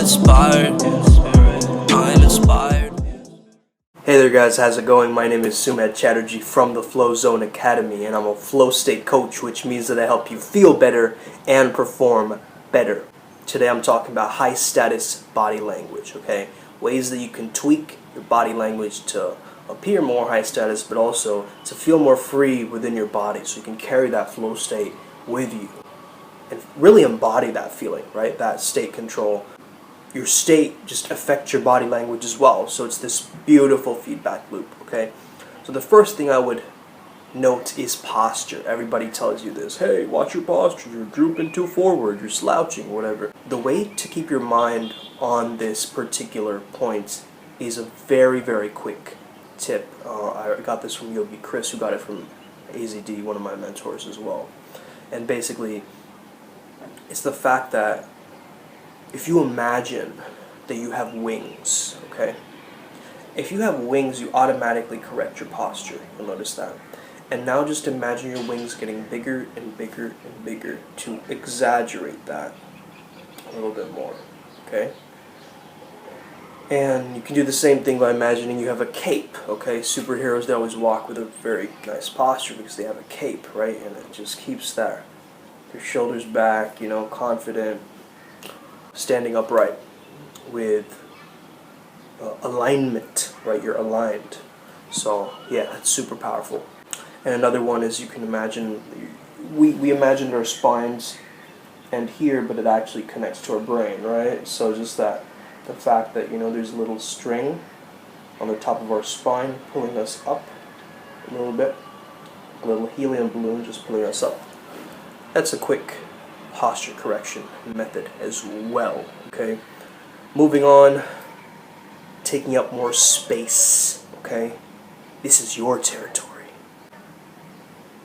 inspired. I'm inspired. Hey there guys, how's it going? My name is Sumedh Chatterjee from the Flow Zone Academy, and I'm a flow state coach, which means that I help you feel better and perform better. Today I'm talking about high status body language, okay? Ways that you can tweak your body language to appear more high status, but also to feel more free within your body, so you can carry that flow state with you and really embody that feeling, right? That state control. Your state just affects your body language as well, so it's this beautiful feedback loop, okay? So the first thing I would note is posture. Everybody tells you this, hey, watch your posture, you're drooping too forward, you're slouching, whatever. The way to keep your mind on this particular point is a very, very quick tip. I got this from Yogi Chris, who got it from AZD, one of my mentors as well. And basically, it's the fact that if you imagine that you have wings, okay? If you have wings, you automatically correct your posture. You'll notice that. And now just imagine your wings getting bigger and bigger and bigger to exaggerate that a little bit more, okay? And you can do the same thing by imagining you have a cape, okay? Superheroes, they always walk with a very nice posture because they have a cape, right? And it just keeps that, your shoulders back, you know, confident, standing upright with alignment, right? You're aligned. So yeah, that's super powerful. And another one is you can imagine, we imagined our spines end here, but it actually connects to our brain, right? So just that, the fact that, you know, there's a little string on the top of our spine pulling us up a little bit, a little helium balloon just pulling us up. That's a quick posture correction method as well, okay? Moving on, taking up more space, okay? This is your territory.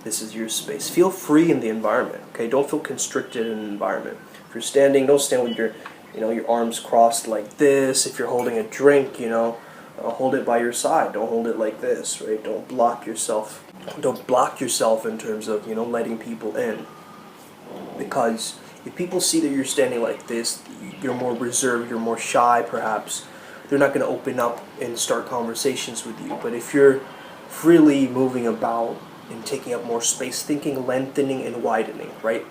This is your space. Feel free in the environment, okay? Don't feel constricted in an environment. If you're standing, don't stand with your, you know, your arms crossed like this. If you're holding a drink, you know, hold it by your side. Don't hold it like this, right? Don't block yourself. Don't block yourself in terms of, you know, letting people in. Because if people see that you're standing like this, you're more reserved, you're more shy perhaps, they're not going to open up and start conversations with you. But if you're freely moving about and taking up more space, thinking lengthening and widening, right?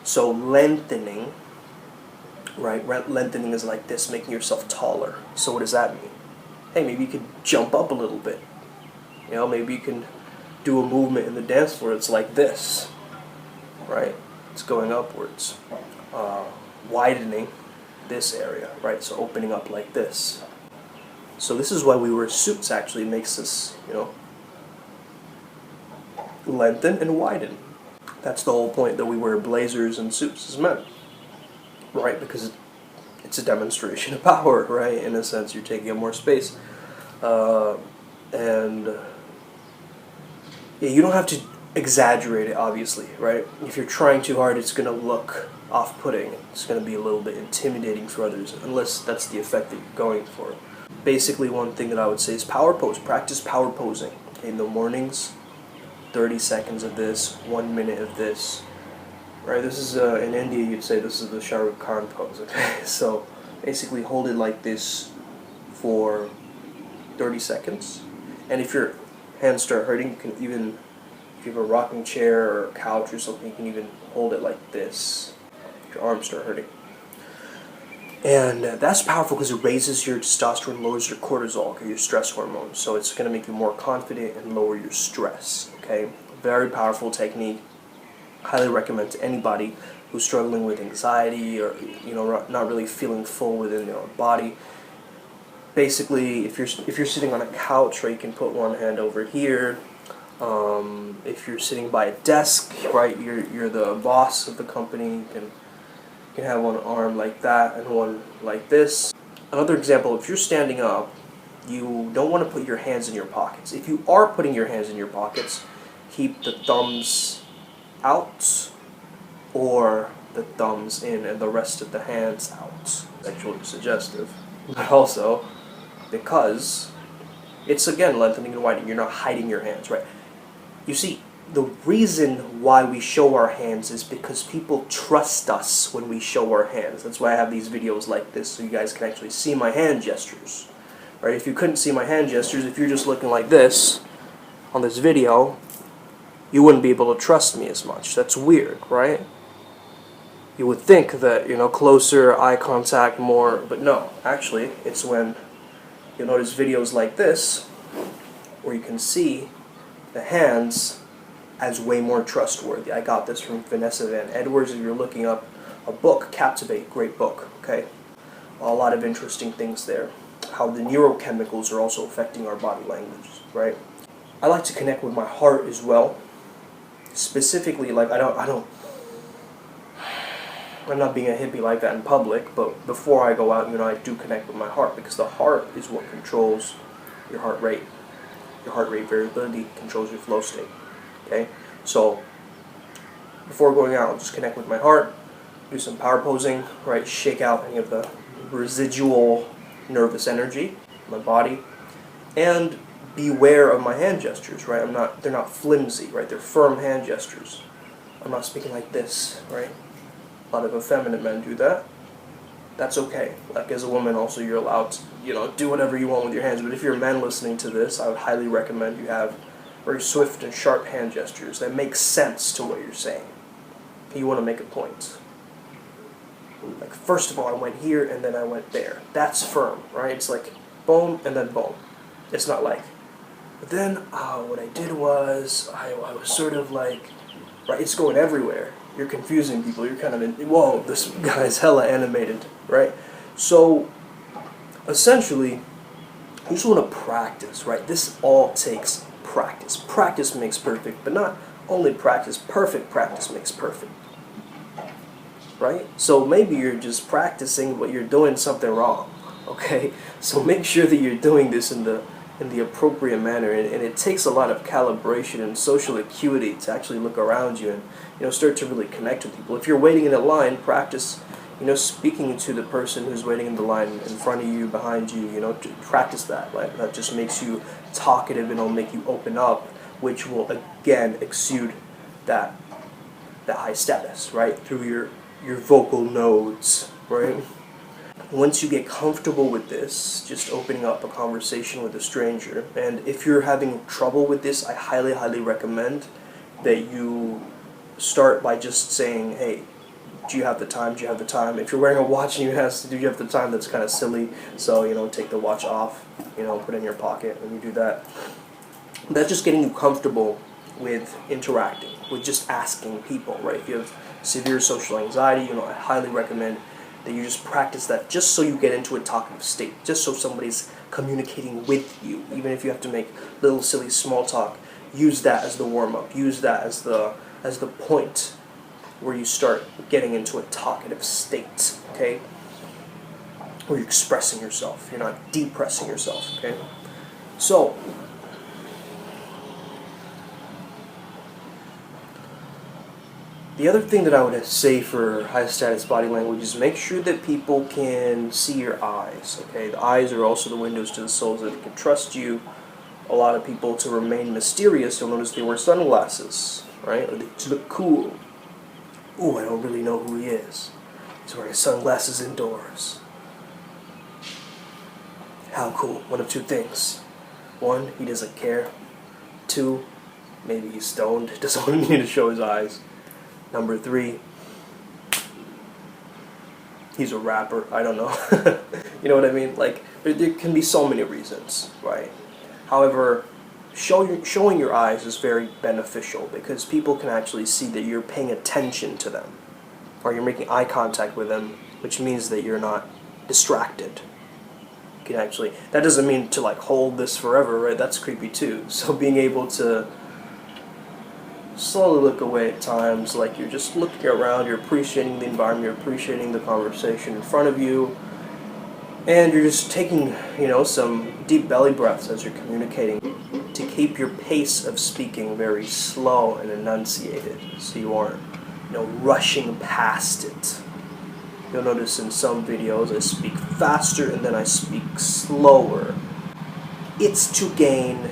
So lengthening, right? Lengthening is like this, making yourself taller. So what does that mean? Hey, maybe you could jump up a little bit. You know, maybe you can do a movement in the dance floor. It's like this, right? It's going upwards, widening this area, right? So opening up like this. So this is why we wear suits. Actually makes us, you know, lengthen and widen. That's the whole point that we wear blazers and suits as men, right? Because it's a demonstration of power, right? In a sense, you're taking up more space, and yeah, you don't have to exaggerate it, obviously, right? If you're trying too hard, it's going to look off-putting. It's going to be a little bit intimidating for others, unless that's the effect that you're going for. Basically, one thing that I would say is power pose. Practice power posing. In the mornings, 30 seconds of this, 1 minute of this. Right? This is, in India, you'd say this is the Shah Rukh Khan pose, okay? So, basically hold it like this for 30 seconds. And if your hands start hurting, you can even, if you have a rocking chair or a couch or something, you can even hold it like this if your arms start hurting. And that's powerful because it raises your testosterone, lowers your cortisol, okay, your stress hormone. So it's going to make you more confident and lower your stress, okay? Very powerful technique. Highly recommend to anybody who's struggling with anxiety or, you know, not really feeling full within their own body. Basically, if you're sitting on a couch, right, you can put one hand over here. If you're sitting by a desk, right, you're the boss of the company, you can have one arm like that and one like this. Another example, if you're standing up, you don't want to put your hands in your pockets. If you are putting your hands in your pockets, keep the thumbs out or the thumbs in and the rest of the hands out. Sexually suggestive. But also, because it's again lengthening and widening, you're not hiding your hands, right? You see, the reason why we show our hands is because people trust us when we show our hands. That's why I have these videos like this, so you guys can actually see my hand gestures. Right? If you couldn't see my hand gestures, if you're just looking like this on this video, you wouldn't be able to trust me as much. That's weird, right? You would think that, closer eye contact, more, but no. Actually, it's when you'll notice videos like this, where you can see the hands as way more trustworthy. I got this from Vinyasa Van Edwards. If you're looking up a book, Captivate, great book, okay? A lot of interesting things there. How the neurochemicals are also affecting our body language, right? I like to connect with my heart as well. Specifically, like I'm not being a hippie like that in public, but before I go out, I do connect with my heart, because the heart is what controls your heart rate. Your heart rate variability controls your flow state. Okay, so before going out, I'll just connect with my heart, do some power posing, right? Shake out any of the residual nervous energy in my body, and beware of my hand gestures, right? They're not flimsy, right? They're firm hand gestures. I'm not speaking like this, right? A lot of effeminate men do that. That's okay. Like, as a woman also, you're allowed to, do whatever you want with your hands. But if you're a man listening to this, I would highly recommend you have very swift and sharp hand gestures that make sense to what you're saying. You want to make a point. Like, first of all, I went here and then I went there. That's firm, right? It's like boom and then boom. It's not like, but then what I did was I was sort of like, right? It's going everywhere. You're confusing people. You're kind of in, whoa, this guy's hella animated, right? So essentially, you just want to practice, right? This all takes practice. Practice makes perfect, but not only practice, perfect practice makes perfect. Right? So maybe you're just practicing, but you're doing something wrong. Okay? So make sure that you're doing this in the appropriate manner, and it takes a lot of calibration and social acuity to actually look around you and start to really connect with people. If you're waiting in a line, practice speaking to the person who's waiting in the line in front of you, behind you, to practice that. Right? That just makes you talkative, and it'll make you open up, which will again exude that high status, right? Through your vocal nodes, right? Once you get comfortable with this, just opening up a conversation with a stranger, and if you're having trouble with this, I highly, highly recommend that you start by just saying, hey, do you have the time? Do you have the time? If you're wearing a watch and you ask, do you have the time? That's kind of silly. So, take the watch off, put it in your pocket when you do that. That's just getting you comfortable with interacting, with just asking people, right? If you have severe social anxiety, I highly recommend that you just practice that, just so you get into a talkative state, just so somebody's communicating with you. Even if you have to make little silly small talk, use that as the warm-up. Use that as the point where you start getting into a talkative state, okay? Where you're expressing yourself. You're not depressing yourself, okay? So, the other thing that I would say for high-status body language is make sure that people can see your eyes, okay? The eyes are also the windows to the soul, so that they can trust you. A lot of people, to remain mysterious, you'll notice they wear sunglasses, right? Or they just look cool. Ooh, I don't really know who he is. He's wearing sunglasses indoors. How cool. One of two things. One, he doesn't care. Two, maybe he's stoned, doesn't want me to show his eyes. Number three, he's a rapper. I don't know. You know what I mean? Like, there can be so many reasons, right? However, showing your eyes is very beneficial, because people can actually see that you're paying attention to them, or you're making eye contact with them, which means that you're not distracted. You can actually, that doesn't mean to like hold this forever, right? That's creepy too. So being able to slowly look away at times, like you're just looking around, you're appreciating the environment, you're appreciating the conversation in front of you, and you're just taking, some deep belly breaths as you're communicating to keep your pace of speaking very slow and enunciated, so you aren't, rushing past it. You'll notice in some videos I speak faster and then I speak slower. It's to gain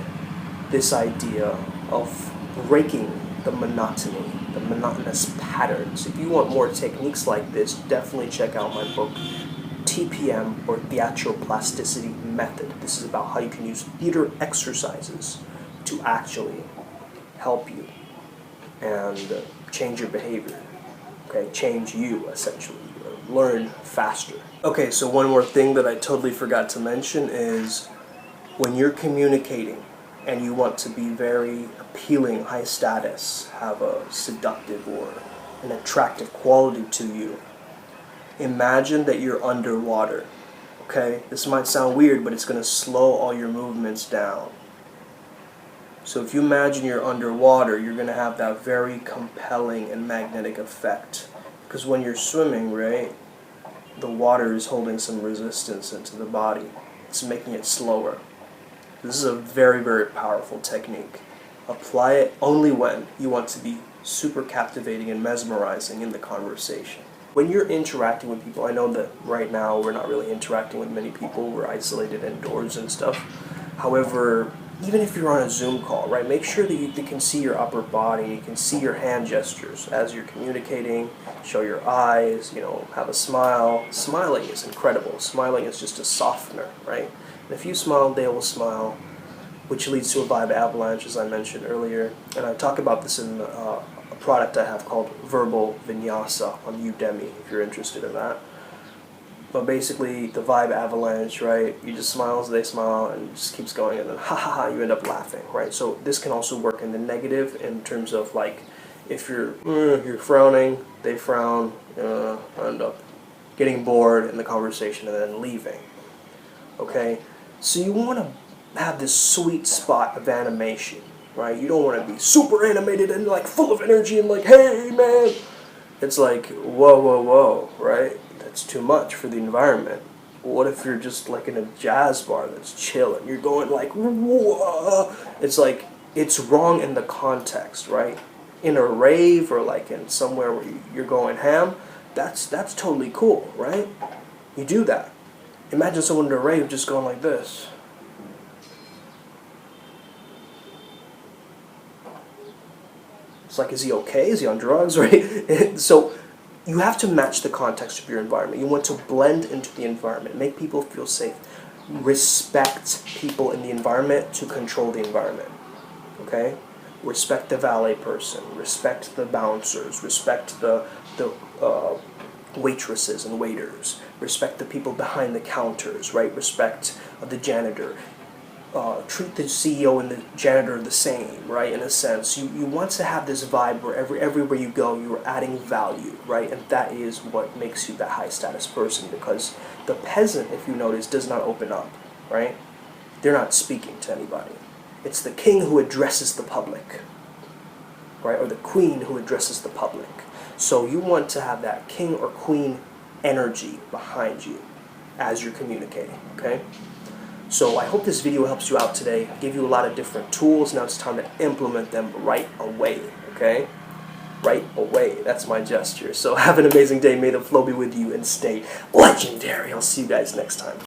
this idea of breaking the monotony, the monotonous patterns. If you want more techniques like this, definitely check out my book, TPM, or Theatroplasticity Method. This is about how you can use theater exercises to actually help you and change your behavior. Okay, change you, essentially. Learn faster. Okay, so one more thing that I totally forgot to mention is when you're communicating and you want to be very appealing, high status, have a seductive or an attractive quality to you, imagine that you're underwater. Okay, this might sound weird, but it's going to slow all your movements down. So if you imagine you're underwater, you're going to have that very compelling and magnetic effect. Because when you're swimming, right, the water is holding some resistance into the body. It's making it slower. This is a very, very powerful technique. Apply it only when you want to be super captivating and mesmerizing in the conversation. When you're interacting with people, I know that right now we're not really interacting with many people. We're isolated indoors and stuff. However, even if you're on a Zoom call, right, make sure that you can see your upper body, you can see your hand gestures as you're communicating, show your eyes, have a smile. Smiling is incredible. Smiling is just a softener, right? And if you smile, they will smile, which leads to a vibe avalanche, as I mentioned earlier. And I talk about this in a product I have called Verbal Vinyasa on Udemy, if you're interested in that. But basically, the vibe avalanche, right? You just smile, they smile, and it just keeps going, and then ha ha ha, you end up laughing, right? So this can also work in the negative in terms of like, if you're frowning, they frown, end up getting bored in the conversation and then leaving. Okay, so you want to have this sweet spot of animation, right? You don't want to be super animated and like full of energy and like, hey man. It's like, whoa, whoa, whoa, right? That's too much for the environment. What if you're just like in a jazz bar that's chill and you're going like, whoa? It's like, it's wrong in the context, right? In a rave or like in somewhere where you're going ham, that's totally cool, right? You do that. Imagine someone in a rave just going like this. It's like, is he okay? Is he on drugs, right? So you have to match the context of your environment. You want to blend into the environment, make people feel safe, respect people in the environment to control the environment, okay? Respect the valet person, respect the bouncers, respect the waitresses and waiters, respect the people behind the counters, right? Respect the janitor. Treat the CEO and the janitor the same, right, in a sense. You want to have this vibe where everywhere you go, you're adding value, right? And that is what makes you that high status person, because the peasant, if you notice, does not open up, right? They're not speaking to anybody. It's the king who addresses the public, right? Or the queen who addresses the public. So you want to have that king or queen energy behind you as you're communicating, okay? So I hope this video helps you out today. I gave you a lot of different tools. Now it's time to implement them right away, okay? Right away. That's my gesture. So have an amazing day. May the flow be with you and stay legendary. I'll see you guys next time.